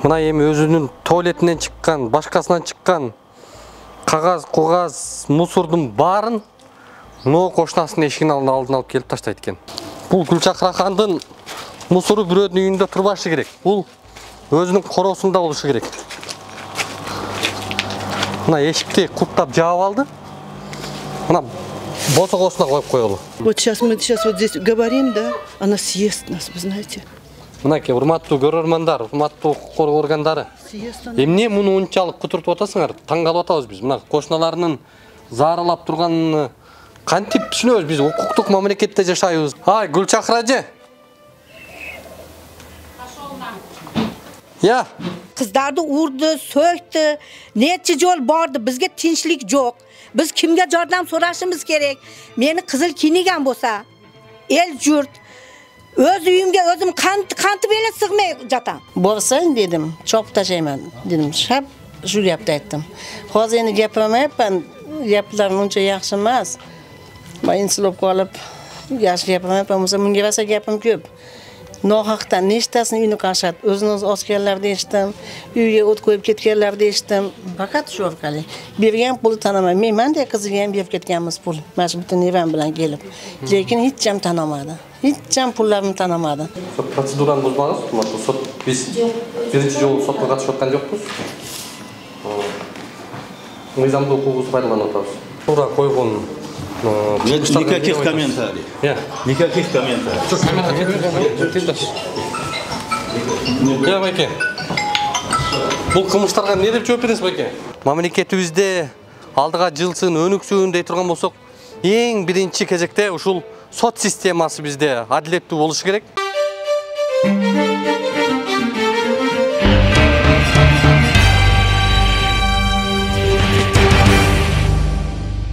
Мына эми өзүнүн туалетинен чыккан, башкасынан чыккан кагаз, кугаз, мусордун баарын но кошунасынын эшигинин алдына алып келип таштайт экен. Бул Гүлчакыракандын мусору бирөөнүн үйүндө турбашы керек. Бул өзүнүн короосунда болушу керек. Мына эшикти куттап жаап алды. Мына босогосуна коюп коелу. Вот мы сейчас вот здесь говорим, да, она съест нас, вы знаете. Мынакей урматтуу көрөрмандар, урматтуу укук коргоо органдары. Эмне муну унчалык кутуртуп атасыңар? Таң калып атабыз биз. Мына кошуналарынын зааралап турганын кантип түшүнөбүз? Биз укуктук мамлекетте жашайбыз. Ай, Гүлчакыр ажы. Я. Kızlardı urdu, söktü, nechchi jol bordi, bizga tinchlik yo'q. Biz kimga yordam so'rashimiz kerak? Meni qizil kiynigan bo'lsa, el yurt, o'z uyimga o'zim qantib ele sig'may jatam. Borsang dedim, chopib tashlayman dedim. Shab shu gapni aytdim. Hozir endi gapirmayapman, gaplarim uncha yaxshi emas. Men insilib qolib, yaxshi gapirmayapman, bo'lsa bunga rosa gapim ko'p. Nohaqdan nechtasini uyini qashad, o'zini osganlarni eshitdim, uyga o't qo'yib ketganlarni eshitdim. Faqat shu orqali bergan pulni tanaman. Men manda qiziga ham berib ketganmiz pul. Mana shu bitta nevam bilan kelib. Lekin hech ham tanamadi. Hech ham pullarimni tanamadi. Sot prosedurani buzmag'ingiz? Sot biz birinchi jol sotga qatnashib atgan yo'qmiz. Mizamda huquqimizni foydalanib o'tamiz. To'g'ri qo'ygan Никаких комментариев. Никаких комментариев. Что, комментарий? Байке. Бұл қылмыштарға не деп жооп бересиз, Байке? Мамлекетибизде алдыга жылсын, өнүксүн дей турган болсок, эң биринчи кезекте ушул сот системасы бизде адилеттүү болушу керек.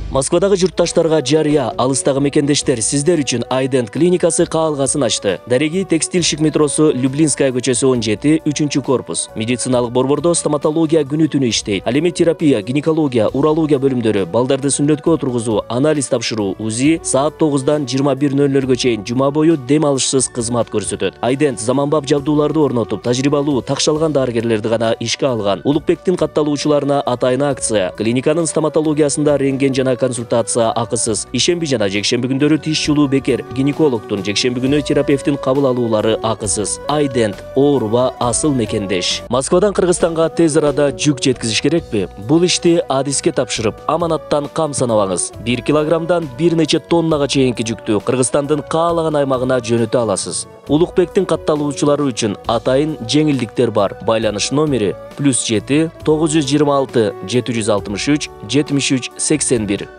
Москвадагы журтташтарга жарыя, алыстагы мекендештер сиздер үчүн Айдент клиникасы каалгасын ачты. Дареги текстильщик метросу Люблинская көчөсү 17, 3 корпус. Медициналык борбордо стоматология күнү-түнү иштейт. Алими терапия, гинекология, урология бөлүмдөрү, балдарды сүннөткө отургузуу, анализ тапшыруу, УЗИ саат 9-дан 21:00-гө чейин жума бою дем алышсыз кызмат көрсөтөт. Айдент заманбап жабдууларды орнотуп, тажрыйбалуу, такшалган дарыгерлерди гана ишке алган. Улукбектин катталуучуларына атайын акция. Клиниканын стоматологиясында рентген жана консультация акысыз. Ишемби жана жекшемби күндөрү тиш жулуу бекер. Гинекологдун жекшемби күнү терапевтин кабыл алуулары акысыз. Айдент ооруба асыл мекендеш. Москвадан Кыргызстанга тез арада жүк жеткизиш керекпи? Бул ишти адиске тапшырып, аманаттан кам санабаңыз. 1 килограммдан бир нече тоннага чейинки жүктү Кыргызстандын каалаган аймагына жөнөтө аласыз. Улукбектин катталуучулары үчүн атайын жеңилдиктер бар. Байланыш номери +7 926 763 73 81.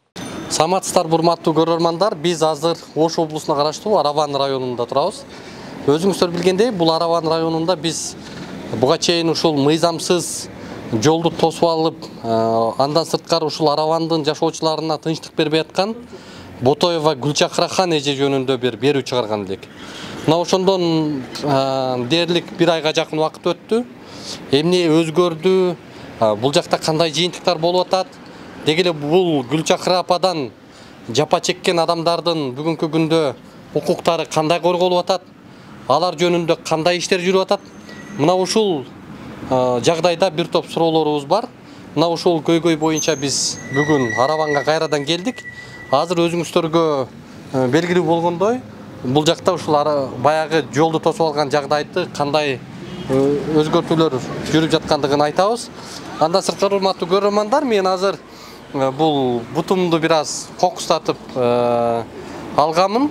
Саматсыздар, урматтуу көрөрмандар, биз азыр Ош облусуна караштуу Араван районунда турабыз. Өзүңүздөр билгендей, бул Араван районунда биз буга чейин ушул мыйзамсыз жолду тосуп алып, андан сырткары ушул Аравандын жашоочуларына тынчтык бербей аткан Ботоева Гүлчакырахан эже жөнүндө бир берүү чыгарган элек. Мына ошондон дээрлик 1 айга жакын убакыт өттү. Эмне өзгөрдү? Бул жакта кандай жыйынтыктар болуп атат? Деги эле бул Гүлчакыр ападан жапа чеккен адамдардын бүгүнкү күндө укуктары кандай корголуп атат? Алар жөнүндө кандай иштер жүрүп атат? Мына ушул жагдайда бир топ суроолорубуз бар. Мына ушул көйгөй боюнча биз бүгүн Араванга кайрадан келдик. Азыр өзүңүздөргө белгилүү болгондой, бул жакта ушул баягы жолду тосуп алган жагдайды кандай өзгөртүүлөр жүрүп жаткандыгын айтабыз. Андан сырткары, урматтуу көрөрмандар, мен азыр бул бутумду бир аз кокустатып алганмын.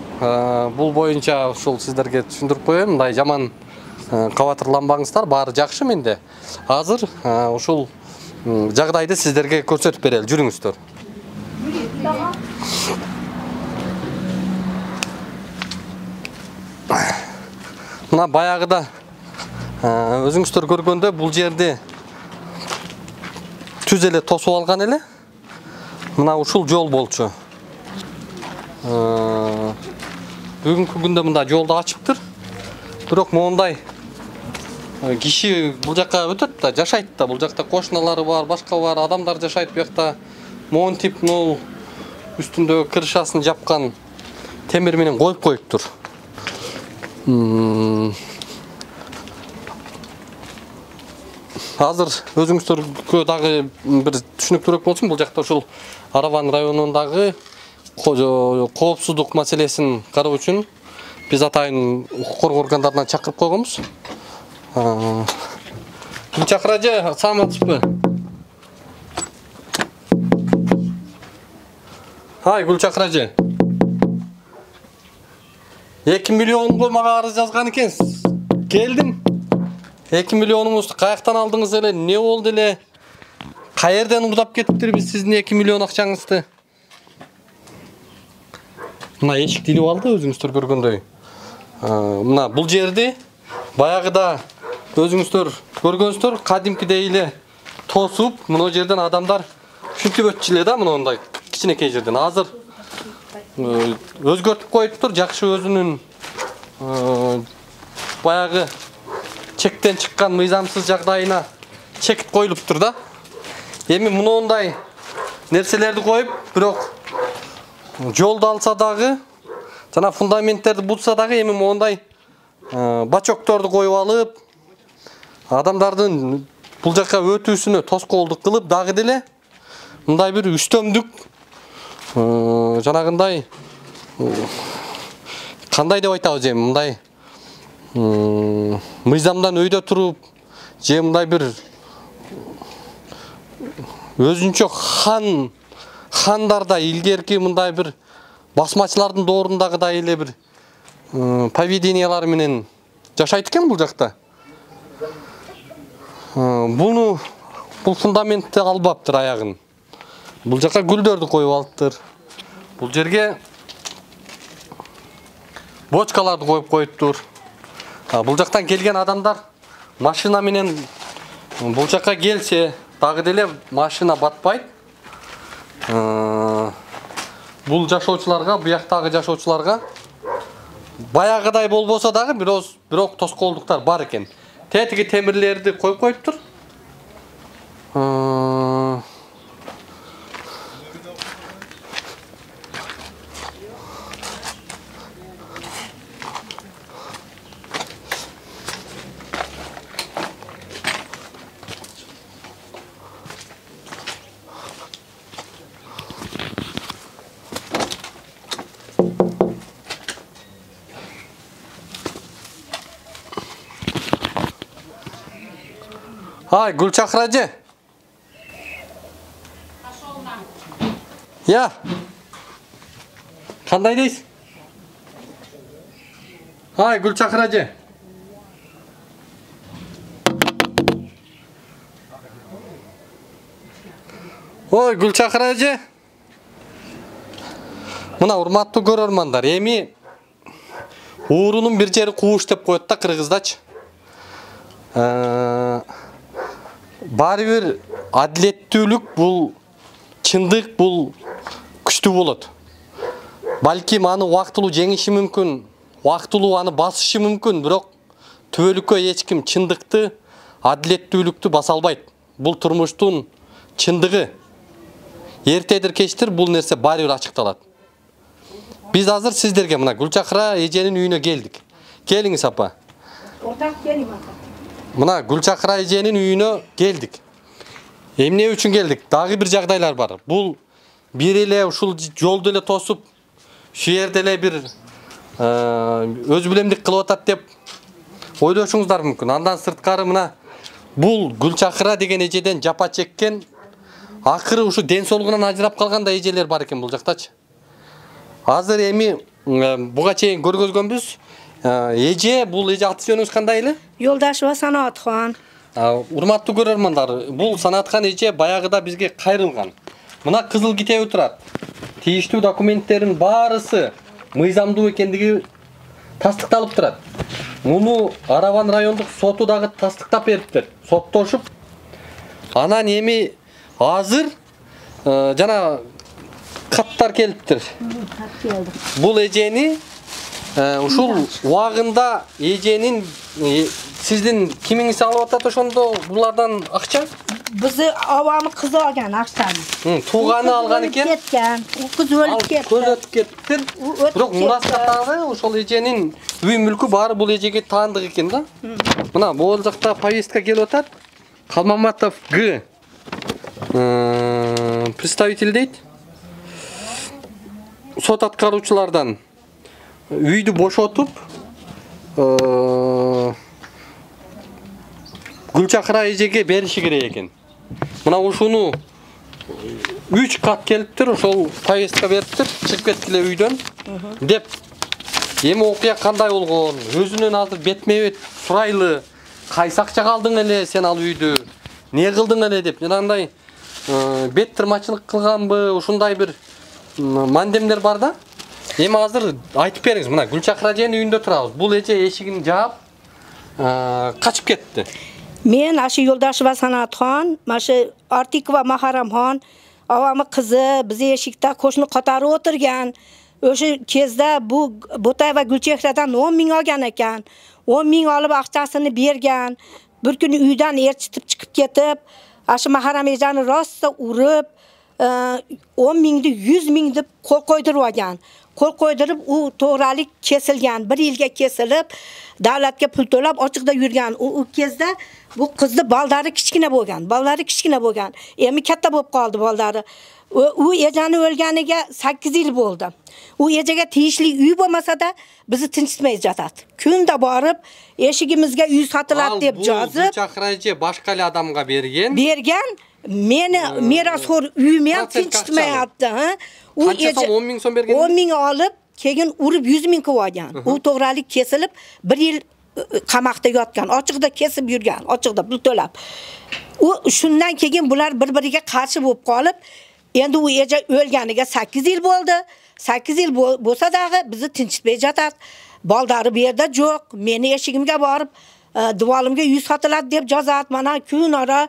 Бул боюнча ушул сиздерге түшүндүрүп коеюн. Мындай жаман кабатырланбаңыздар, баары жакшы менде. Азыр ушул жагдайды сиздерге көрсөтүп берели. Жүрүңүздөр. Мына баягыда өзүңүздөр көргөндө бул жерди түз эле тосуп алган эле. Мына ушул жол болчу. Бүгүнкү күндө мында жолду ачыптыр. Бирок мондай киши бул жакка өтөт да, жашайт да. Бул жакта кошуналары бар, башка бар, адамдар жашайт. Бу жакта монтип үстүндөгү крышасын жапкан темир менен коюп коюптур. азыр өзүңүздөргө дагы бир түшүнүктүүрөөк болсун. Бул жакта ушул Араван районундагы коопсуздук маселесин кароо үчүн биз атайын укук коргоо органдарынан чакырып койгонбуз. Гүлчакыр ажы, саламатсызбы? Ай, Гүлчакыр ажы. 2 миллионго мага арыз жазган экенсиз. Келдим. 2 миллионуңузду каяктан алдыңыз эле? Не болду эле? Каерден урдап кетиптир биз сиздин 2 миллион акчаңызды? Мына эшик тилип алды өзүңүздөр көргөндөй. Мына бул жерди баягыда өзүңүздөр көргөнсүздөр, кадимкидей эле тосуп, мына жерден адамдар шүнтүп өтчү эле да, мындай кичинекей жерден. Азыр өзгөртүп коюптур, жакшы өзүнүн баягы чектен чыккан мыйзамсыз жагдайына чек коюлуптур да. Эми мындай нерселерди коюп, бирок жолду алса дагы, жана фундаменттерди бутса дагы, эми мондай бачокторду коюп алып, адамдардын бул жакка өтүүсүнө тоскоолдук кылып, дагы деле мындай бир үстөмдүк жанагындай кандай деп айтабыз эми, мындай мыйзамдан өйдө туруп, же мындай бир өзүнчө хандарда илгерки мындай бир басмачылардын доорындагыдай эле бир поведениялар менен жашайт экен бул жакта. Бул фундаментти албаптыр аягын. Бул жака гүлдөрдү коюп алыптыр. Бул жерге бочкаларды коюп коюптур. Бул жактан келген адамдар машина менен бул жака келсе, дагы деле машина батпайт. Бул жашоочуларга, буяктагы жашоочуларга баягыдай болбосо дагы бирок тоскоолдуктар бар экен. Тетиги темирлерди коюп коюптур. Ай, Гүлчакыр ажы. Я. Кандай дейсиз? Ай, Гүлчакыр ажы. Ой, Гүлчакыр ажы. Мына урматтуу көрөрмандар, эми уурунун бир жери кууш деп коет да кыргыздачы. Баары бир адилеттүүлүк, бул чындык, бул күчтүү болот. Балким аны убактылуу жеңиши мүмкүн, убактылуу аны басышы мүмкүн, бирок түбөлүккө эч ким чындыкты, адилеттүүлүктү баса албайт. Бул турмуштун чындыгы. Эртедир кечтир бул нерсе баары бир ачыкталат. Биз азыр сиздерге мына Гүлчакыр эженин үйүнө келдик. Келиңиз апа. Ортак келим апа. Мына Гүлчакыр эженин үйүнө келдик. Эмне үчүн келдик? Дагы бир жагдайлар бар. Бул бир эле ушул жолду эле тосуп, шу жерде эле бир өз билемдик кылып атат деп ойлошуңуздар мүмкүн. Андан сырткары мына бул Гүлчакыр деген эжеден жапа чеккен, акыры ушу ден соолугунан ажырап калгандай эжелер бар экен бул жактачы. Азыр эми буга чейин көргөзгөнбүз. Эже, бул эже аты жөнүңүз кандай эле? Жолдашева Санатхан. Урматтуу көрөрмандар, бул Санатхан эже баягыда бизге кайрылган. Мына кызыл китеби турат. Тийиштүү документтерин баарысы мыйзамдуу экендиги тастыкталып турат. Муну Араван райондук соту дагы тастыктап бериптир. Соттошуп. Анан эми азыр жана каттар келиптир. Бул эжени ушул убагында эженин сиздин кимиңиз алып атат ошондо булардан акча? Bizi avamı kızı algan akşamı. Tuğanı algan eкен. Ketken. O kız ölüp ketdi. Köz ötüp kettir. Bирок мурастагы ошол эженин үй мүлкү баары бул эжеге таандык экен да. Мына бул жакта повестка келип атат. Қалмаматов Г. Представитель дейт. Сот атқарушылардан үйді бошотып, Гүлчақыра эжеге бериши керек екен. Мына ушуну 3 кат келиптир, ошол повестка бериптир, чыгып кеткиле үйдөн деп. Эми окуя кандай болгон? Өзүнөн азыр бетме-бет сурайлы. Кайсы акчага алдың эле сен ал үйдү? Не кылдың эле деп. Жанагындай бет тырмачылык кылганбы? Ушундай бир мандемдер бар да. Эми азыр айтып бериңиз. Мына Гүлчакыр эженин үйүндө турабыз. Бул эже эшигин жаап качып кетти. Мен ашы Yoldaşova Sanatxon, maşı Artikova Maharamxon, avamı kızı bizi eşikte koşunu qatarı oturgan. O'sha kezda bu Botayeva Gulchehradan 10 ming olgan ekan. 10 ming olib aqchasini bergan. Bir kuni uydan erchitib chiqib ketib, aşı Maharam ejani rosta urib, 10 mingni 100 ming deb qo'l qo'ydirib olgan. Qo'l qo'ydirib u to'g'ralik kesilgan, 1 yilga kesilib, davlatga pul to'lab ochiqda yurgan. U kezda bu qizni baldari kichkina bo'lgan. Ballari kichkina bo'lgan. Endi katta bo'lib qoldi baldari. U ejani o'lganiga 8 yil bo'ldi. U ejaga tegishli uy bo'lmasa-da bizni tinchitmay jatadi. Kunda borib eshigimizga uy sotiladi deb yozib, Gulchaqira eje boshqa odamga bergan. Meni merosxo'r uyimni ham tinchitmayapti, ha? U eja 10 ming so'm bergan. 10 ming olib, keyin urib 100 ming qilib olgan. U to'g'ralik kesilib 1 yil qamoqda yotgan, ochiqda kesib yurgan, ochiqda pul to'lab. U shundan keyin bular bir-biriga qarshi bo'lib qolib, endi u eja o'lganiga 8 yil bo'ldi. 8 yil bo'lsa-da bizni tinchitmay jatadi. Baldari bu yerda yo'q. Meni eshigimga borib, divolimga uy sotiladi deb yozadi. Mana kun ora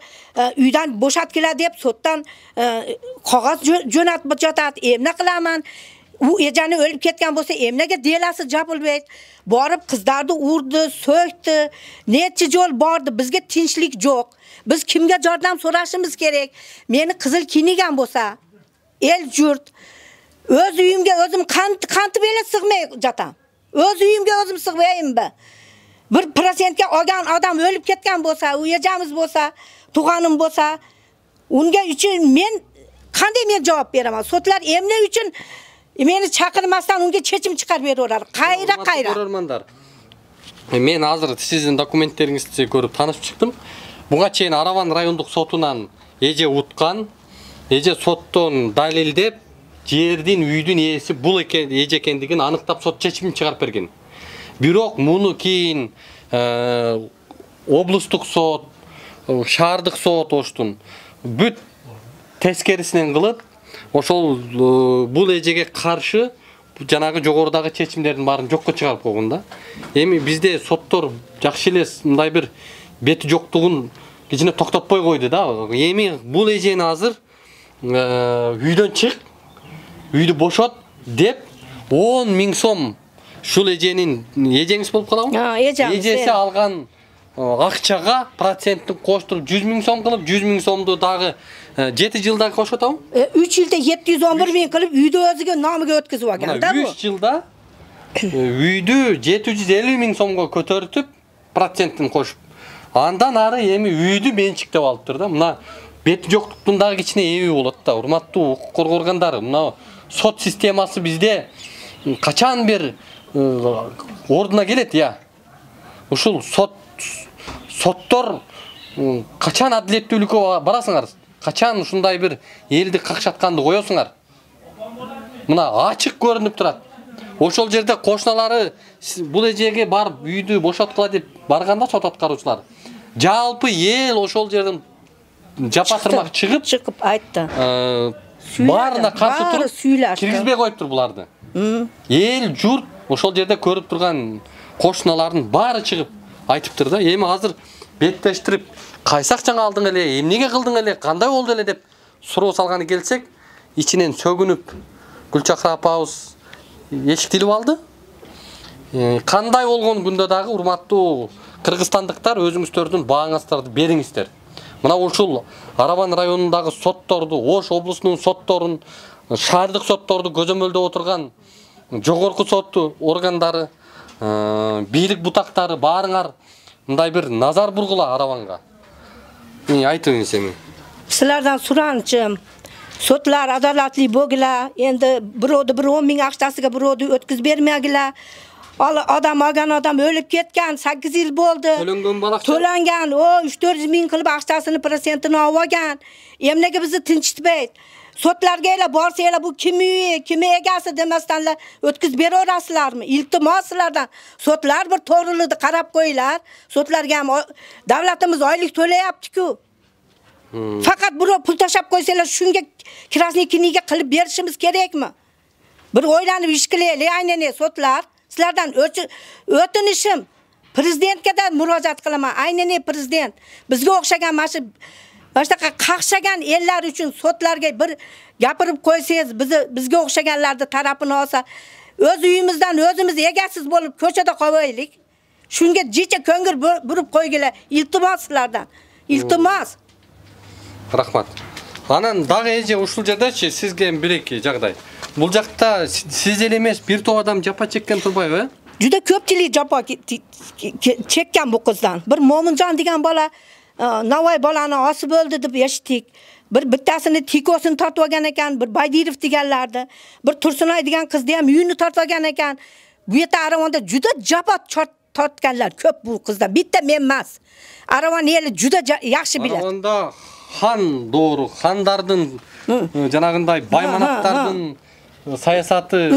uydan bo'shatkilar deb sotdan qog'oz jo'natib jatadi. Emna qilaman? U ejani o'lib ketgan bo'lsa, emnaga delasi jopilmaydi. Borib qizlarni urdi, so'kdi. Necha yo'l bordi, bizga tinchlik yo'q. Biz kimga yordam so'rashimiz kerak? Meni qizil kiyingan bo'lsa, el yurt o'z uyimga o'zim qantib ele sig'may jatam. O'z uyimga o'zim sig'mayimmi? 1% olgan odam o'lib ketgan bo'lsa, u ejamiz bo'lsa, tug'anim bo'lsa, unga uchun men qanday javob beraman? Sotlar emne uchun meni chaqirmasdan unga chechim chiqarib beraverar. Qayra. Ko'rarmanlar. Men hozir sizning dokumentleringizni ko'rib tanishib chiqdim. Buga чейин Араван райондук сотунан эже уткан, эже соттон далилдеп, жердин үйдүн ээси бул эже экендигин аныктап сот чечимин чыгарып берген. Бирок муну кийин облустук сот, шаардык сот оштун бүт тескерисинен кылып, ошол бул эжеге каршы жанагы жогорудагы чечимдердин баарын жокко чыгарып койгон да. Эми бизде соттор жакшы эле мындай бир бети жоктугун кичине токтотпой койду да. Эми бул эжени азыр үйдөн чык, үйдү бошот деп 10 миң сом шул эженин эжеңиз болуп калабы? Эжеси алган акчага проценттин коштуруп 100 миң сом кылып, 100 миң сомду дагы 7 жылда кошотабы? 3 жылда 711 миң кылып үйдү өзүгө намыга өткөзүп алган да бу. 3 жылда үйдү 750 миң сомго көтөрүтүп, проценттин кошуп, андан ары эми үйдү менчиктеп алыптыр да. Мына бети жоктуктун дагы кичине эби болот да. Урматтуу укук коргоогандары, мына сот системасы бизде качан бир ордуна келет, я. Ушул соттор качан адилеттүүлүккө барасыңар? Качан ушундай бир элди какшатканды коесуңар? Мына ачык көрүнүп турат. Ошол жерде кошуналары бул эжеге барып үйдү бошоткула деп барганда сот аткаруучулар жалпы эл ошол жерден жапатырмак чыгып айтты. Баарына каршы туруп киргизбей коюптур буларды. Эл журт ошол жерде көрүп турган кошуналардын баары чыгып айтыптыр да. Эми азыр беттештирип, кайсы акчаңа алдың эле, эмнеге кылдың эле, кандай болду эле деп суроо салганы келсек, ичинен сөгүнүп Гүлчакыр апабыз эшик тилип алды. Кандай болгон күндө дагы урматтуу кыргызстандыктар өзүңүздөрдүн бааңыздарды бериңиздер. Мына ушул Араван районундагы сотторду, Ош облусунун сотторун, шаардык сотторду көзөмөлдөп отурган жогорку сотту органдары, бийлик бутактары баарыңар мындай бир назар бургула Араванга. Айтыңыз эми. Sizlardan surançım. Sotlar adalatli bo'lgila. Endi birovni bir 10 ming aqchasiga birovni o'tkazib bermagila. Adam olgan odam o'lib ketgan, 8 yil bo'ldi. To'langan balaqcha. To'langan, o 3-4 ming qilib aqchasini prosentini olgan. Emnega bizni tinchitmaydi. Sotlarga ela borsanglar bu kim uyi, kim egasi demasdanlar o'tkazib beraverasizlarmi? Iltimos sizlardan. Sotlar bir to'g'rilikni qarab qo'yinglar. Sotlarga ham davlatimiz oylik to'layapti-ku. Faqat birov pul tashab qo'ysanglar, shunga krasnikiniga qilib berishimiz kerakmi? Bir o'ylanib ish qilaylik, aynan sotlar. Sizlardan o'tinishim prezidentga da murojaat qilaman. Aynan prezident bizga o'xshagan Başta qaqshagan ellar uchun sotlarga bir gapirib qo'ysangiz, bizga o'xshaganlarni tarafini olsa, o'z uyimizdan o'zimiz egasiz bo'lib ko'chada qolaylik. Shunga jicha ko'ngil burib qo'ygilar. Iltimos sizlardan. Iltimos. Rahmat. Anan dagы эже ушул жердечи sizge bir-iki жагдай. Бул жакта siz эле эмес, bir топ адам жапа чеккен турбайбы? Juda ko'pchilik japa chekkan bu qizdan. Bir Mo'minjon degan bola Navoiy bolani osib o'ldi deb eshitdik. Bittasini tikosini tortib olgan ekan, bir Baydirov deganlardi. Bir Tursunoy degan qizni ham uyini tortib olgan ekan. Bu yerda Aravonda juda jabot tortganlar ko'p bu qizda. Bitta men emas. Aravon eli juda yaxshi biladi. Aravonda xan doğru, xandardın janagınday baymanatlardın sayasatı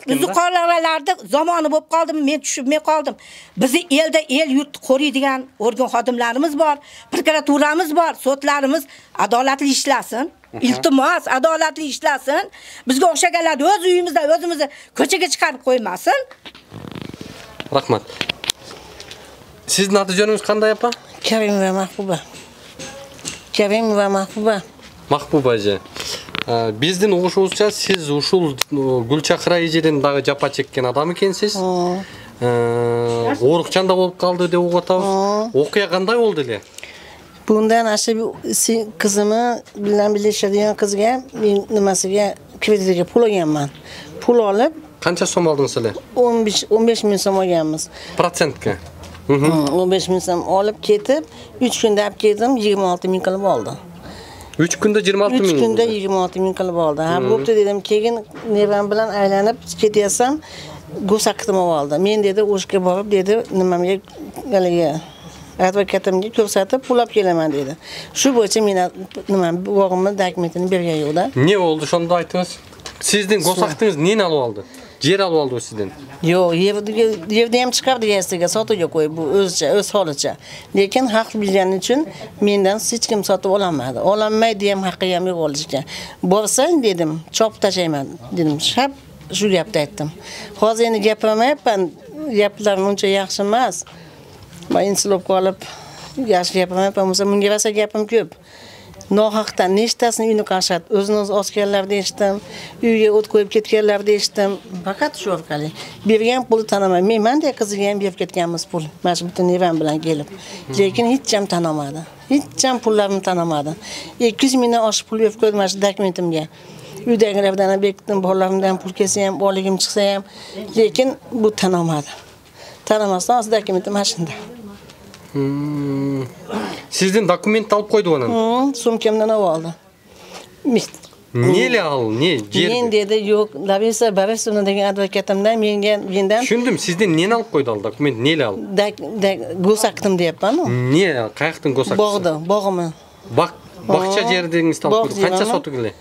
Uzuqaralarda zamoni bo'lib qoldim, men tushunmay qoldim. Bizi elda el yurt qo'riydigan organ xodimlarimiz bor, prokuraturamiz bor, sotlarimiz adolatli ishlasin. Iltimos, adolatli ishlasin. Bizga o'xshaganlar o'z uyimizda o'zimizni ko'chaga chiqarib qo'ymasin. Rahmat. Sizning ati-joningiz qanday apa? Karimova Mahbuba. Karimova Mahbuba. Mahbuba eje. Биздин угушубузча siz ушул Гүлчакыра эжеден дагы жапа чеккен адам экенсиз. Оорукчанда болуп калды деп угуп атабыз. Окуя кандай болду эле? Bundan aşağı kızımı bilen birleştirdiğim kızga nimasiga kreditiga pul olganman. Pul olib Qancha so'm oldingiz sizlar? 15 ming so'm olganmiz. Prosentga. 15 ming so'm olib ketib, 3 kunda olib ketdim, 26 ming qilib oldi. 3 kunda 26 ming. 3 kunda 26 ming qilib oldi. Ha, bo'pti dedim, keyin nevam bilan aylanib ketyapsam, go'saqtim oldi. Men dedi, o'shga borib dedi, nimamga galiga advokatimga ko'rsatib pul olib kelaman dedi. Shu bo'yicha men nima o'g'limning dokumentini bergan yo'qda. Ne oldu shunda aytыңыз? Sizning go'saqtingiz neni olib oldi? Yer alib oldi sizdan. Yo'q, yerda ham chiqardi yasiga sotuvga qo'yib bu o'zicha, o'z holicha. Lekin haq bilgani uchun mendan hech kim sotib ololmadi. Ololmaydi ham haqqi ham yo'q olishga. Borsang dedim, chopib tashlayman dedim. Shab shu gapni aytdim. Hozir endi gapirmayapman, gaplarim uncha yaxshi emas. Men insilib qolib yaxshi gapirmayapman, bunga rosa gapim ko'p. Nohaqdan nechtasini uyni qarshab, o'zini osganlarni eshitdim, uyga o't qo'yib ketganlarni eshitdim. Faqat shu orqali bergan pulni tanimayman. Men manda qiziga ham berib ketganmiz pul. Mana shu bitta nevam bilan kelib. Lekin hech ham tanimadi. Hech ham pullarimni tanimadi. 200 mingdan oshiq pul berib qo'ydim mana shu dokumentimga. Uydagilardan bekitdim, bolalarimdan pul kelsa ham, boligim chiqsa ham, lekin bu tanimadi. Tanimasdan o'z dokumentim mana shunda. Sizden dokument alıp koydu onun. Sumkamdan oldu. Neyle al? Ne? Men dedi yok. Labisa Barisovna degan advokatimdan mendan. Tushundim. Sizden neni alıp koydu al? Dokument neyle al? Go'saqtim deyapman-ku. Ne? Qayerdan go'saq? Bog'imi. Baqcha jerdingiz alıp koydu. Qancha sotigili?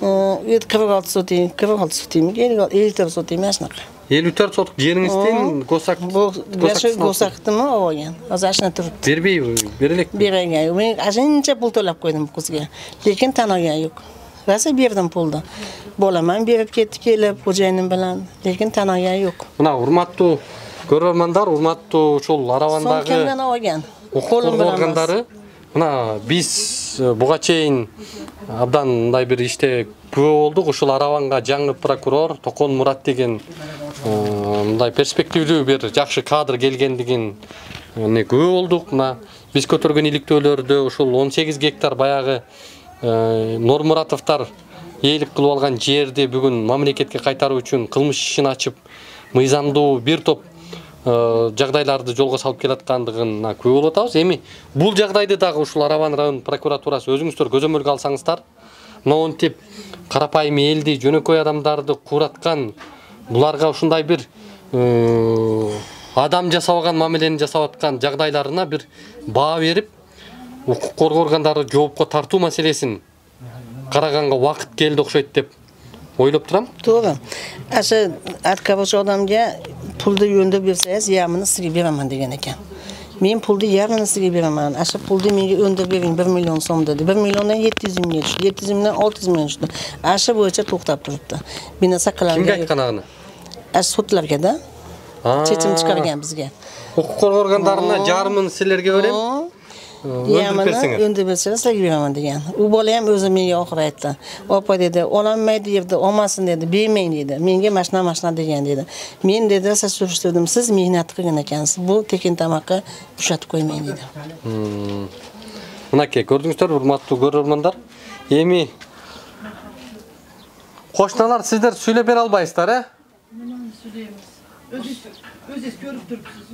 46 soting, 46 soting, 54 soting mana shunaqa. 54 sotik jerinizdan go'saq. Go'saqtimni olgan. Hozir shuna turibdi. Berbey, berelek. Bergan yo'q. Men ashuncha pul to'lab qo'ydim bu qizga. Lekin tanigan yo'q. Rosa berdim pulni. Bolaman berib ketdi kelib xo'jayinim bilan, lekin tanigan yo'q. Mana hurmatli ko'rarmanlar, hurmatli uşul Aravandagi Somkamdan olgan. Qo'lim bilan Mana biz buga чейин abdan мындай bir işte күбө болдук. Ушул Араванга жаңы прокурор Токон Мурат деген мындай перспективдүү бир жакшы кадр келгендигин күбө болдук. Мына биз көтөргөн иликтөөлөрдө ушул 18 гектар баягы Нормуратовтар ээлик кылып алган жерди бүгүн мамлекетке кайтаруу үчүн кылмыш ишин ачып, мыйзамдуу бир топ жагдайларды жолго салып келаткандыгына күбө болуп атабыз. Эми бул жагдайды дагы ушул Араван район прокуратурасы өзүңүздөр көзөмөлгө алсаңыздар, монтип карапайым элди, жөнөкөй адамдарды куураткан, буларга ушундай бир адам жасабаган мамилени жасап аткан жагдайларына бир баа берип, укук коргоо органдары жоопко тартуу маселесин караганга убакыт келди окшойт деп ойлоп турам. To'g'ri. Asha arkadaş odamga pulni yo'nda bersangiz, yarmini sizga beraman degan ekan. Men pulni yarmini sizga beraman. Asha pulni menga yo'nda bering 1 million so'm dedi. 1 milliondan 700 mingga tushdi. 700 mingdan 600 ming tushdi. Asha bo'yicha to'xtab turibdi. Bir narsa qilingan. Kimga aytganagini? Asha sudlarga-da. Chechim chiqargan bizga. Hukuk korgoo organlarına jarmını sizlerge berem. Yarmini yo'nda bersangiz sizga beraman degan. U bola ham o'zi menga oxir aytdi. Opa dedi, ololmaydi yerda, olmasin dedi, bermang dedi. Menga mashina degan dedi. Men dedi, siz surishtirdim, siz mehnat qilgan ekansiz. Bu tekin tamoqqa ushatib qo'ymang dedi. Mınaki gördüңүздөр, урматтуу көрөрмандар. Эми кошуналар сиздер сүйлөп бере албайсыздар, э? Өзү көрүп турупсуз.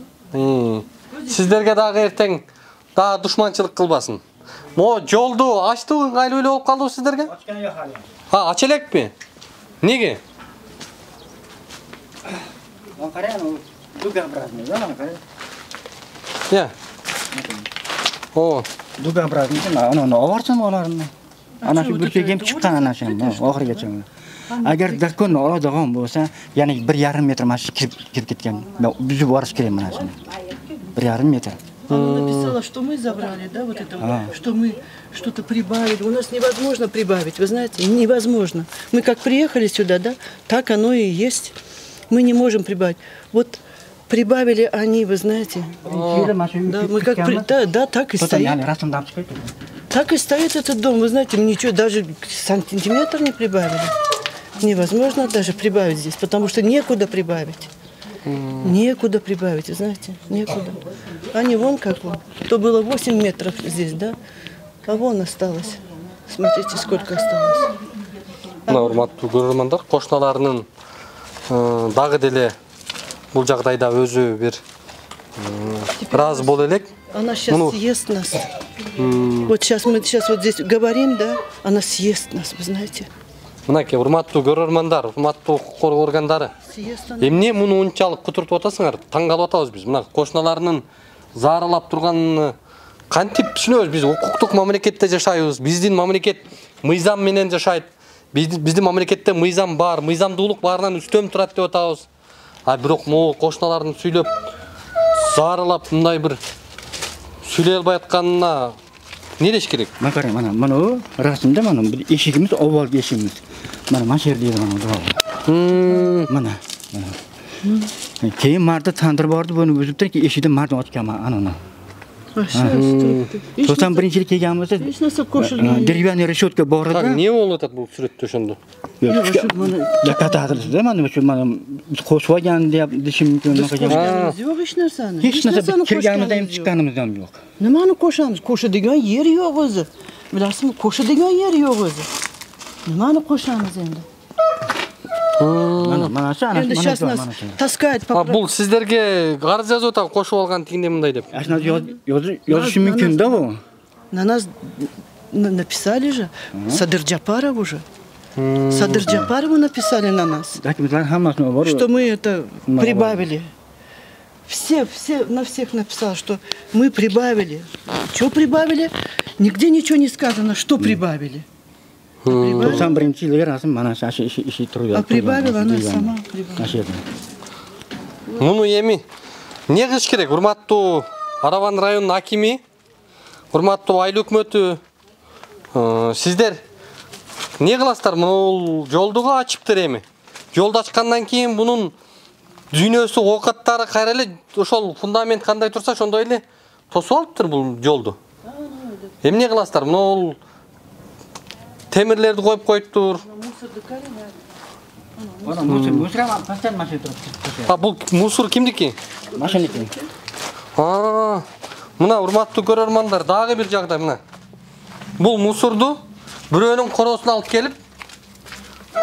Сиздерге дагы эртең дагы душманчылык кылбасын. Мо жолду ачты ыңгайлуу эле болуп калдыбы сиздерге? Ачкан жок али. Ача элекпи? Неге? Он карай, дугообразный, да, он карай. Я. О, Дугообразный, аны оварсам оларны. Ana shu burchagim chiqqan ana shu oxirigacha. Agar zakonni oladigan bo'lsa, ya'ni 1,5 metr mana shu kirib ketgan. Buzib borish kerak mana shuni. 1,5 metr. Она написала, что мы забрали, да, вот это, что мы что-то прибавили. У нас невозможно прибавить, вы знаете, невозможно. Мы как приехали сюда, да, так оно и есть. Мы не можем прибавить. Вот прибавили они, вы знаете. Да, мы как да, так и стоит. Так и стоит этот дом, вы знаете, ничего, даже сантиметр не прибавили. Невозможно даже прибавить здесь, потому что некуда прибавить. Некуда прибавить, знаете, некуда. Они вон как вон. То было 8 метров здесь, да? А вон осталось. Смотрите, сколько осталось. урматтуу көрөрмандар, кошуналарынын дагы деле бул жагдайда өзү бир ыраазы боло элек. Она сейчас съест нас. Вот сейчас мы вот здесь говорим, да, она съест нас, вы знаете. Мынакей урматтуу көрөрмандар, урматтуу укук коргоо органдары. Эмне муну унчалык кутуртуп атасыңар? Таң калып атабыз биз. Мына кошуналарынын зааралап турганын кантип түшүнөбүз? Биз укуктук мамлекетте жашайбыз. Биздин мамлекет мыйзам менен жашайт. Биздин мамлекетте мыйзам бар, мыйзамдуулук баарынан үстөм турат деп атабыз. А бирок могу кошуналарын сүйлөп, зааралап мындай бир сүйлөй албай атканына не деш керек? Макар, мана расында мана бир эшигimiz, овал эшигimiz. Мана жерде мана. Мана. Кейін марды тандырып барды, бұны өзіптен ки эшигиден марды ачкан ананы. Тосан биринчи келгенбизде деревянный решетка бар edi. Не болуп атат бул сүрөттө ошондо? Yakatadırız değil mi? Şu koşvayan diye düşündüğüm Koşkanımız yok hiç narsani. Hiç narsa kirganımızda hem çıkkanımızda ham yok. Nimani koşamiz? Koşadigan yer yo'q o'zi. Bilasizmi, koşadigan yer yo'q o'zi. Nimani koşamiz endi? Mana shu ana Endi сейчас нас таскает по. Бул сиздерге карыз жазып атат, кошуп алган тигиндей мындай деп. Ашна yazışı mümkün da bu. На нас написали же Садыр Джапаров уже. Садыр Джапарову написали на нас. Что мы это прибавили. Все на всех написал, что мы прибавили. Что прибавили? Нигде ничего не сказано, что прибавили. А прибавила она сама. Муну эми не кылыш керек? Урматтуу Араван районунун акими, урматтуу айыл өкмөтү, сиздер не кыласыздар? Мына жолду ачыптыр эми. Жолду ачкандан кийин бунун дүйнөсү, оокаттары кайра эле ошол фундамент кандай турса ошондой эле тосуп алыптыр бул жолду. Эмне кыласыздар? Мына темирлерди коюп коюптур. Бул мусор кимдики? Машиники. Мына урматтуу көрөрмандар, дагы бир жагдай мына. Бул мусорду бирөөнүн коросуна алып келип,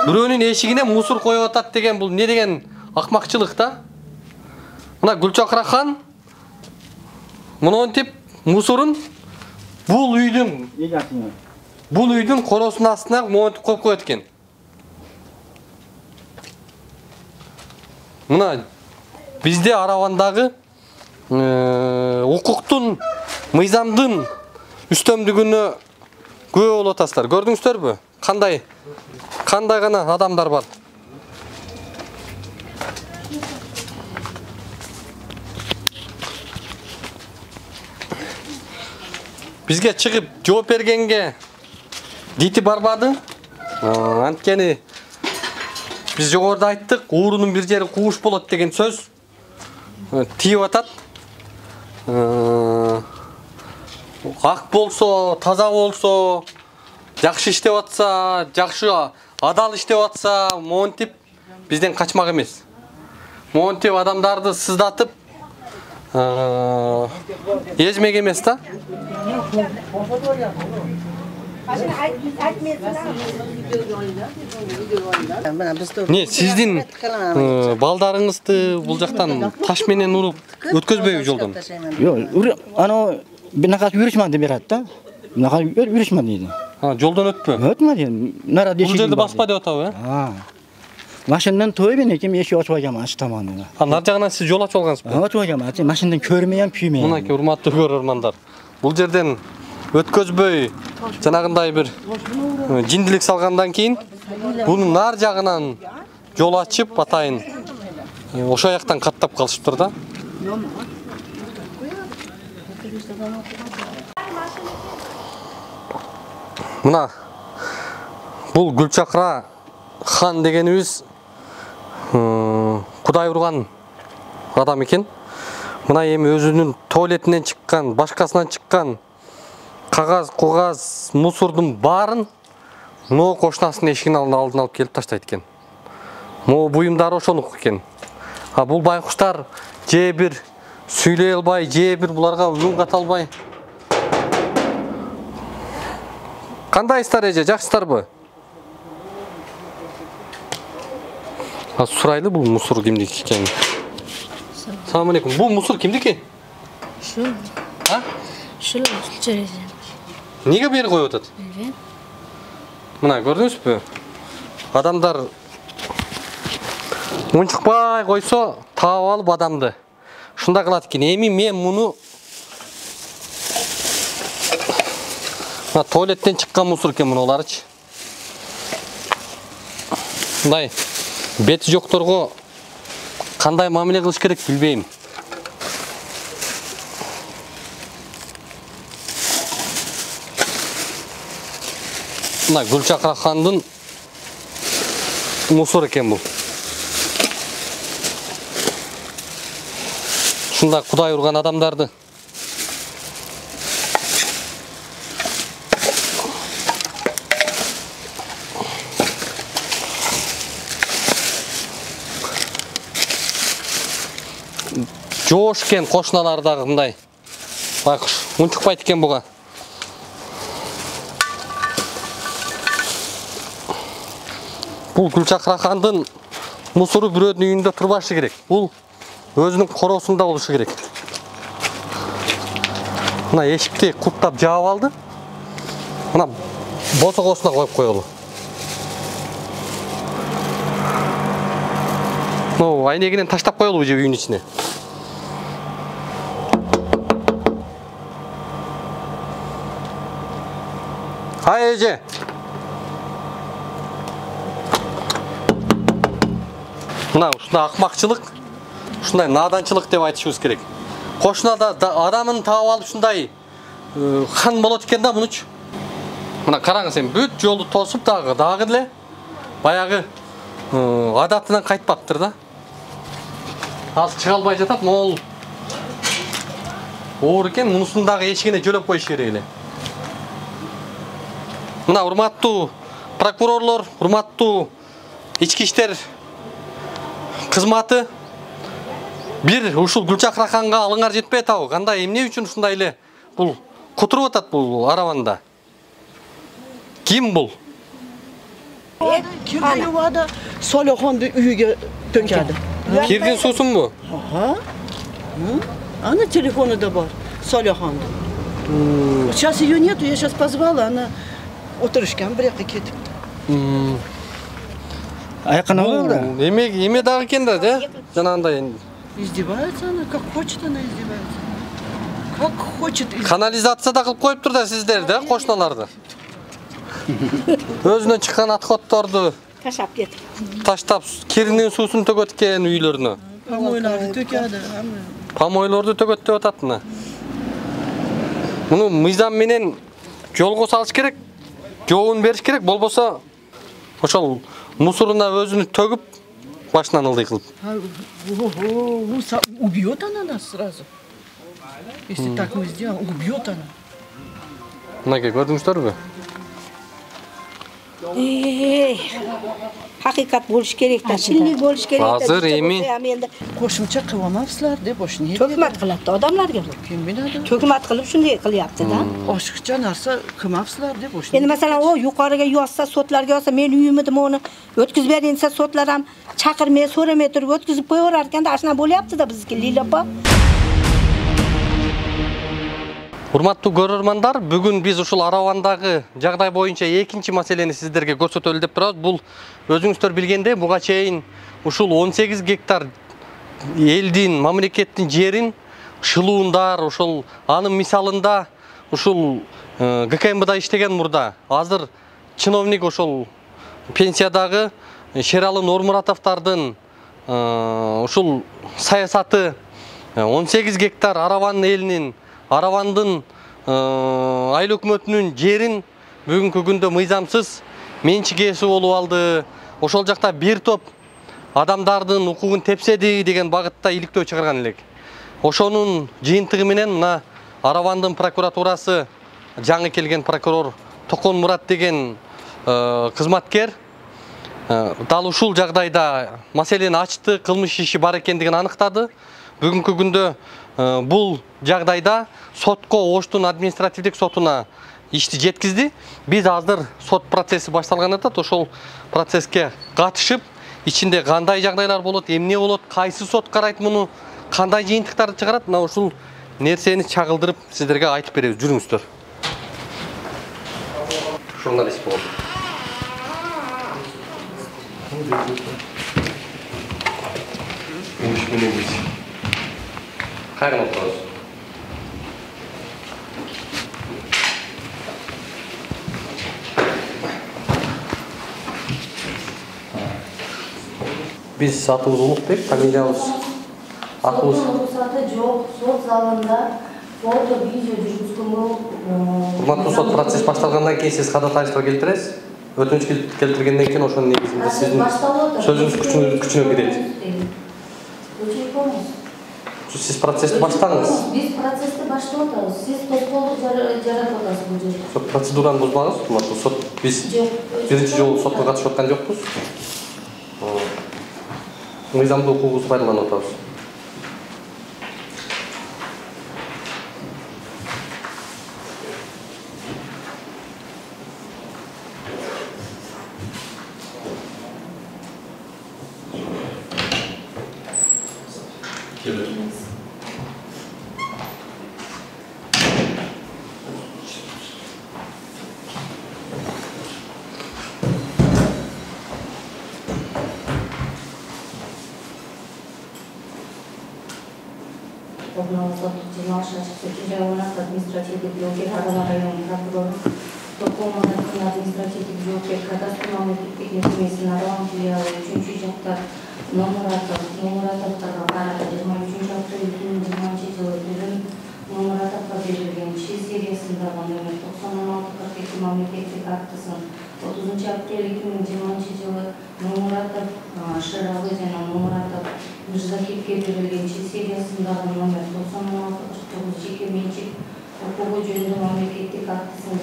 бирөөнүн эшигине мусор коюп атат деген бул не деген акмакчылык да? Мына Гүлчакрахан монтип мусорун бул үйдүн коросунун астына монтип коюп коет экен. Мына бизде Аравандагы укуктун, мыйзамдын үстөмдүгүнө күбө болуп атасыздар. Көрдүңүздөрбү? Кандай гана адамдар бар. Бизге чыгып жооп бергенге дити барбады. Анткени биз жогоруда айттык, уурунун бир жери кууш болот деген сөз тийип атат. Ак болсо, таза болсо, жакшы иштеп атса, жакшы адал иштеп атса, монтип бизден качмак эмес. Монтип адамдарды сыздатып эжмек эмес да. Не, сиздин балдарыңызды бул жактан таш менен уруп өткөзбөйбү жолдон? Жок, анау бинакасы жүрүшмөн деп берет да. Бинакасы жүрүшмөн дейди. Жолдон өтпө? Өтмөдү. Нарада Бул жерде баспа деп атабы, Машинадан тойбен экем, эшик ачып койгам аш таманына. Нар жагынан сиз жол ачып алгансызбы? Ачып койгам, машинадан көрмөйм, күймөйм. Мынакей урматтуу көрөрмандар. Бул жерден өткөзбөй, жанагындай бир жиндилик салгандан кийин бунун нар жагынан жол ачып атайын ошо жактан каттап калышыптыр да. Мына бул Гүлчакра хан дегенибиз Кудай урган адам экен. Мына эми өзүнүн туалетинен чыккан, башкасынан чыккан кагаз, мусордун баарын могу кошунасынын эшигинин алдына алып келип таштайт экен. Могу буюмдары ошонук экен. Бул байкуштар же бир сүйлөй албай, же бир буларга үн ката албай. Кандайсыздар эже, жакшысыздарбы? Сурайлы бул мусор кимдики экен? Салам алейкум. Бул мусор кимдики? Шул. Шул жереже. Неге бери коюп атат? Мына көрдүңүзбү? Адамдар унчукпай койсо, таап алып адамды шундай кылат экен. Эми мен муну туалеттен чыккан мусор экен мунуларчы. Мындай бети жокторго кандай мамиле кылыш керек билбейм. Мына Гүлчакрахандын мусор экен бул. Шундай Кудай урган адамдарды жоош экен, кошуналары дагы мындай. Байкуш унчукпайт экен буга. Бул Гүлчакрахандын мусору бирөөнүн үйүндө турбашы керек. Бул өзүнүн коросунда болушу керек. Мына эшикти куттап жаап алды. Мына босогосуна коюп коелу. Айнегинен таштап коелу же үйүнүн ичине. Ай эже. Мына ушундай акмакчылык, ушундай наданчылык деп айтышыбыз керек. Кошунада адамын таап алып ушундай хан болот экен да мунучу. Мына караңыз, эми бүт жолду тосуп дагы эле баягы адатынан кайтпаптыр да. Азыр чыга албай жатат, могул оор экен, мунусун дагы эшигине жөлөп коюш керек эле. Мына урматтуу прокурорлор, урматтуу ички иштер кызматы, бир ушул Гүлчакраханга алыңар жетпей атабы? Кандай, эмне үчүн ушундай эле бул кутуруп атат бул Араванда? Ким бул? Kirli yuvada Solihon'da üyüge dökedi. Kirдин суусунбу? Она телефоны да бар. Саляханды. Сейчас ее нету, я сейчас позвала, она отырышкан бір жаққа кетіпті. Айқын болды. Еме дағы екен да, жаңағындай. Издевается она, как хочет она издевается. Как хочет. Канализацияда қылып қойып тұр да сіздер, да, қошналарды. Өзінен шыққан отходтарды таштап, керінен сусын төгеткен үйлеріне. Помойларды төкеді. Помойларды төгетті өтатыны. Мұны мыйзам менен жолға салыш керек, жоғын беріш керек, болбоса ошол мусорына өзүнү төгүп, башынан ылдый кылып. Убьет она нас сразу. Если так мы сделаем, убьет она. Мынаке, көрдүңүздөрбү? Hakikat buluş gerek de, şillik buluş gerek de. Hazır emin. Qo'shimcha qilolmabsizlar deb oshni. Tökmat qiladi odamlarga. Kim biladi? Tökmat qilib shunday qilyapti-da. Oshiqcha narsa qilmabsizlar deb oshni. Endi masalan, o yuqoriga yozsa, sotlarga yozsa, men uyimidim onu o'tkazib bering desa, sotlar ham chaqirmay, so'ramay turib o'tkazib qo'yaverar ekanda, ashuna bo'lyapti-da bizga Lilapa. Урматтуу көрөрмандар, бүгүн биз ушул Аравандагы жагдай боюнча экинчи маселени сиздерге көрсөтөлү деп турабыз. Бул өзүңүздөр билгендей, буга чейин ушул 18 гектар элдин, мамлекеттин жерин шылуундар, ушул анын мисалында ушул ГКМБда иштеген мурда. Азыр чиновник ошол пенсиядагы Шералы Нормуратовдардын ушул саясаты 18 гектар Араван элинин Аравандын айыл өкмөтүнүн жерин бүгүнкү күндө мыйзамсыз менчик ээси болуп алды. Ошол жакта бир топ адамдардын укугун тепседи деген багытта иликтөө чыгарган элек. Ошонун жыйынтыгы менен мына Аравандын прокуратурасы жаңы келген прокурор Токон Мурат деген кызматкер дал ушул жагдайда маселени ачты, кылмыш иши бар экендигин аныктады. Бүгүнкү күндө бул жагдайда сотко Оштун административдик сотуна ишти жеткизди. Биз азыр сот процесси башталган атат. Ошол процесске катышып, ичинде кандай жагдайлар болот, эмне болот, кайсы сот карайт муну, кандай жыйынтыктарды чыгарат, мына ушул нерсени чагылдырып сиздерге айтып беребиз. Жүрүңүздөр. Журналист болот. Қайран отырыз. Biz atımız Ulukbek, familiyamız atımız... Ruhsatı жоқ, сот залында фото, видео жүргізгімі... Урматтуу сот процесс башталгандан кейін сіз ходатайство келтіресіз. Өтініш келтіргенден кейін ошонун негизинде сіздің сөзіңіз күчүнө кирет. Siz prosesni başladınız. Biz prosesni başlatıyoruz. Siz topluluk жаратасыз bu жерде. Sot prosedurаны bozmağız. Sot biz birinci жолу сотко катышып аткан жокпуз. Мыйзамдуу укугубузду пайдаланып атабыз. Административдик жоопкер Араван районунун прокурору Токомдун административдик жоопкер кадастр мамлекеттик мекемесинин Араван филиалы 3-жактар Номуратовдорго карата 23-апрель 2020-жылы Бүгүн Номуратовго берилген Ч сериясындагы номер 9016-42 мамлекеттик актысын 30-апрель 2020-жылы Номуратов Шералы жана Номуратов Мырзахипке берилген Ч сериясындагы номер 9016-49 жеке менчик укугу жөнүндө мамлекеттик актысын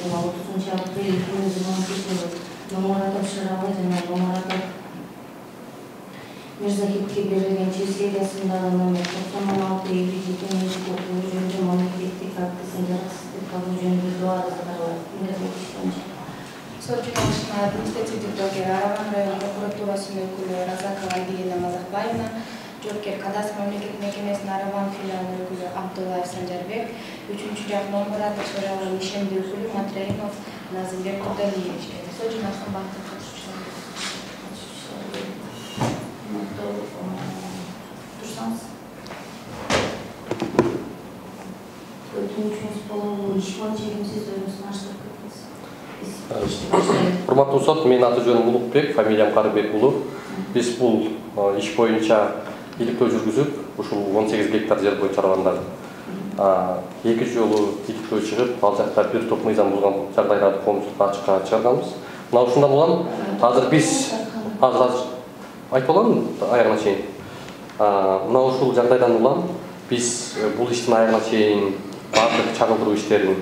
30-апрель 2020-жылы Номуратов Шералы жана Номуратов Мырзахипке берилген Ч сериясындагы номер 96-50 жеке менчик укугу жөнүндө мамлекеттик актысын жараксыздык кылуу жөнүндө доору Сот журналистин административдик жоопкери Араван район прокуратурасынын өкүлү Разакова Ангелина Мазакбаевна жоопкер кадастр мамлекеттик мекемесинин Араван филиалынын өкүлү Абдуллаев Санжарбек, 3-жак номуратор төрагасынын ишемдүү өкүлү Матраимов Назимбек Кудалиевич. Сөз жыйналыштын баардык катышуучулары. Турсаңыз. Өтүнүчүңүз болобу, иш боюнча кимсиз өзүңүздүн аштырып кетиңиз. Урматтуу сот, менин аты жөнүм Улукбек, фамилиям Карыбек уулу. Биз бул иш боюнча иликтөө жүргүзүп, ушул 18 гектар жер боюнча аравандар 2 жолу иликтөө чыгып, ал жакта бир топ мыйзам бузган жагдайларды коомчулукка ачыкка чыгарганбыз. Мына ушундан улам азыр биз азыр айтып аламын аягына чейин. Мына ушул жагдайдан улам биз бул иштин аягына чейин баардык чагылдыруу иштерин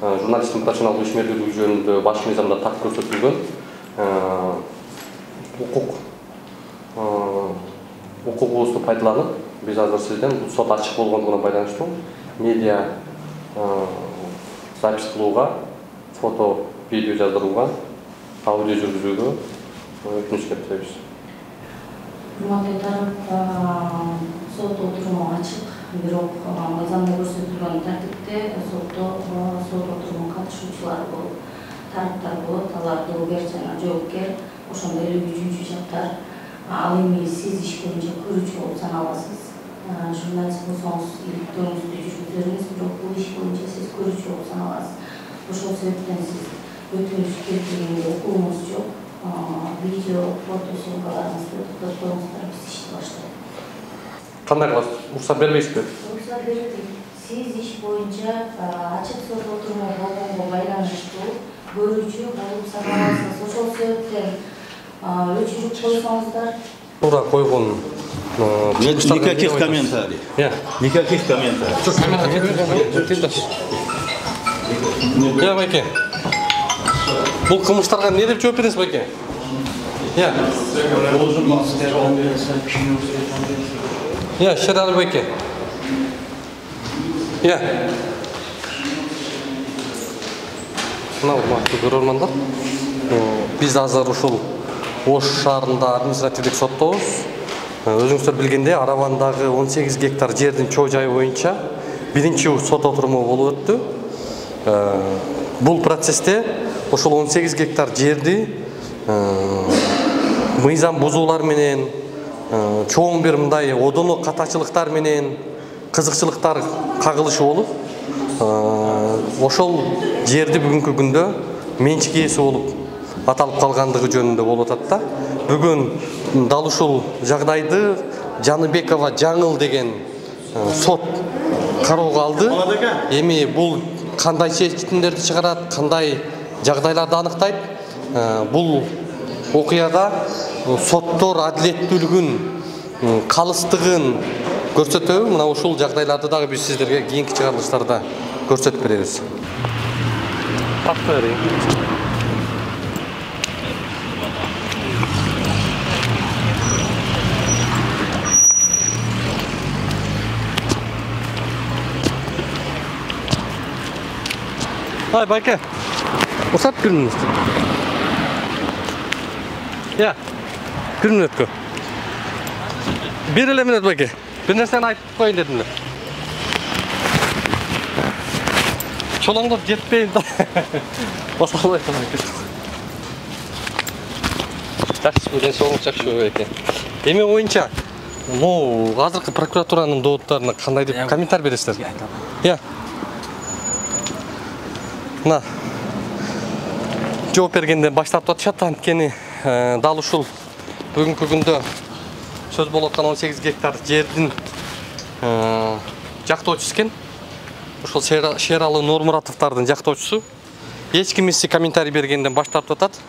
журналисттин профессионалдуу ишмердүүлүгү жөнүндө баш мыйзамда так көрсөтүлгөн укугубузду пайдаланып, биз азыр сизден сот ачык болгондугуна байланыштуу медиа запись кылууга, фото, видео жаздырууга, аудио жүргүзүүгө өтүнүч беребиз. Урматтуу тарап, сот отуруму ачык, бирок мыйзамда көрсөтүлгөн тартипте сот отурумунун катышуучулары болуп, тараптар болот, алар доогер жана жоопкер, ошондой эле 3-жактар. Ал эми сиз иш боюнча көрүүчү болуп саналасыз. Журналист болсоңуз, иликтөөңүздү жүргүзөңүз, бирок бул иш боюнча сиз көрүүчү болуп саналасыз. Ошол себептен сиз өтүнүч келтиргенде укугуңуз жок, видео, фото съемкаларыңызды токтотуп коюңуздар, биз ишти баштайбыз. Кандай кыласыз? Уруксат бербейсизби? Уруксат бербейм. Сиз иш боюнча ачык сот отуруму болгонго байланыштуу көрүүчү болуп саналасыз. Ошол себептен өчүрүп койсоңуздар. Туура койгон. Никаких комментариев. Никаких комментариев. Я байке. Бул кылмыштарга эмне деп жооп бересиз байке? Шерали байке. Мына урматтуу көрөрмандар, биз азыр ушул Ош шаарында административдик соттобуз. Өзүңүздөр билгендей, Аравандагы 18 гектар жердин чоо жайы боюнча биринчи сот отуруму болуп өттү. Бул процессте ошол 18 гектар жерди мыйзам бузуулар менен, чоң бир мындай одоно катачылыктар менен кызыкчылыктар кагылышы болуп, ошол жерди бүгүнкү күндө менчик ээси болуп аталып калгандыгы жөнүндө болуп атат да. Бүгүн дал ушул жагдайды Жаныбекова Жаңыл деген сот кароого алды. Эми бул кандай чечимдерди чыгарат, кандай жагдайларды аныктайт? Бул окуяда соттор адилеттүүлүгүн, калыстыгын көрсөтөбү. Мына ушул жагдайларды дагы биз сиздерге кийинки чыгарылыштарда көрсөтүп беребиз. Ай, байке, уруксат бир мүнөт. Бир мүнөткө. Бир эле мүнөт байке. Бир нерсени айтып коеюн дедим эле. Чолоңдоп жетпейм да. Басалбай калам экен. Жакшы, ден соолук жакшы байке. Эми оюнча, азыркы прокуратуранын доводдоруна кандай деп комментарий бересиздер? Мына жооп бергенде баштап атышат, анткени дал ушул бүгүнкү күндө сөз болуп аткан 18 гектар жердин жактоочусу экен. Ошол Шералы Нурмуратовдордун жактоочусу. Эч кимиси комментарий бергенден баштап атат.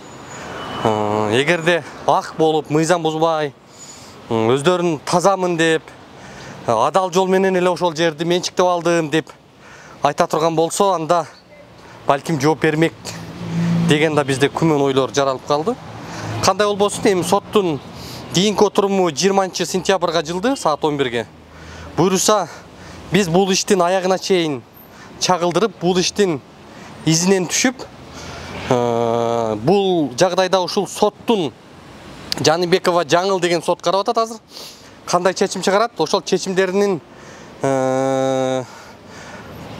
Эгерде ак болуп, мыйзам бузбай, өздөрүн тазамын деп, адал жол менен эле ошол жерди менчиктеп алдым деп айта турган болсо, анда балким жооп бермек деген да бизде күмөн ойлор жаралып калды. Кандай болбосун, эми соттун кийинки отуруму 20-сентябрга жылды саат 11-ге. Буйруса, биз бул иштин аягына чейин чагылдырып, бул иштин изинен түшүп, бул жагдайда ушул соттун Жаныбекова Жаңыл деген сот карап атат азыр. кандай чечим чыгарат, ошол чечимдеринин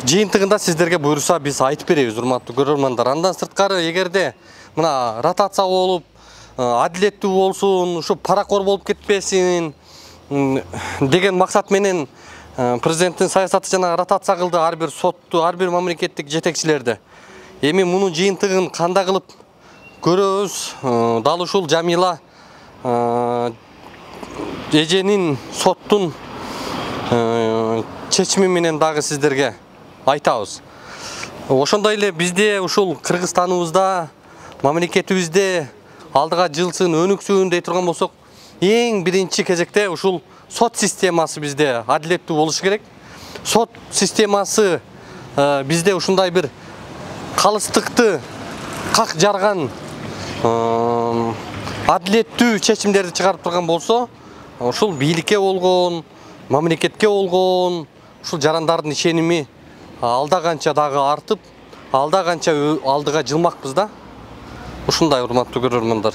жыйынтыгында сиздерге буйруса биз айтып беребиз, урматтуу көрөрмандар. Андан сырткары эгерде мына ротация болуп, адилеттүү болсун, ушу паракор болуп кетпесин деген максат менен президенттин саясаты жана ротация кылды ар бир сотту, ар бир мамлекеттик жетекчилерди. Эми мунун жыйынтыгын кандай кылып көрөбүз? Дал ушул Жамила эженин соттун чечими менен дагы сиздерге айтабыз. Ошондой эле бизде ушул Кыргызстаныбызда, мамлекетибизде алдыга жылсын, өнүксүн дей турган болсок, эң биринчи кезекте ушул сот системасы бизде адилеттүү болушу керек. Сот системасы бизде ушундай бир калыстыкты как жарган адилеттүү чечимдерди чыгарып турган болсо, ушул бийликке болгон, мамлекетке болгон ушул жарандардын ишеними алда канча дагы артып, алда канча алдыга жылмакпыз да. Ушундай урматтуу көрөрмандар.